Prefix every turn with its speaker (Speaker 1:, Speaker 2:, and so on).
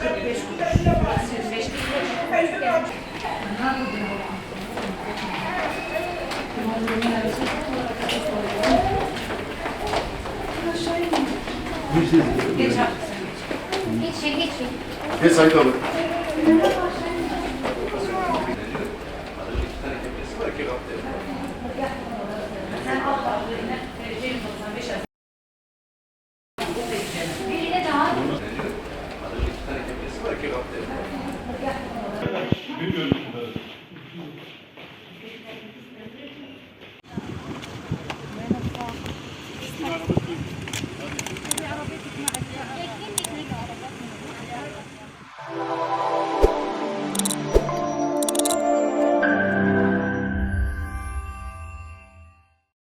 Speaker 1: 45 kuruş. 25 kuruş. Geç abi. Geç.
Speaker 2: Geç Sait abi.
Speaker 1: Sen al bağlarını. Vereceğim 95 lira. Birine daha.
Speaker 2: Bilmiyorum.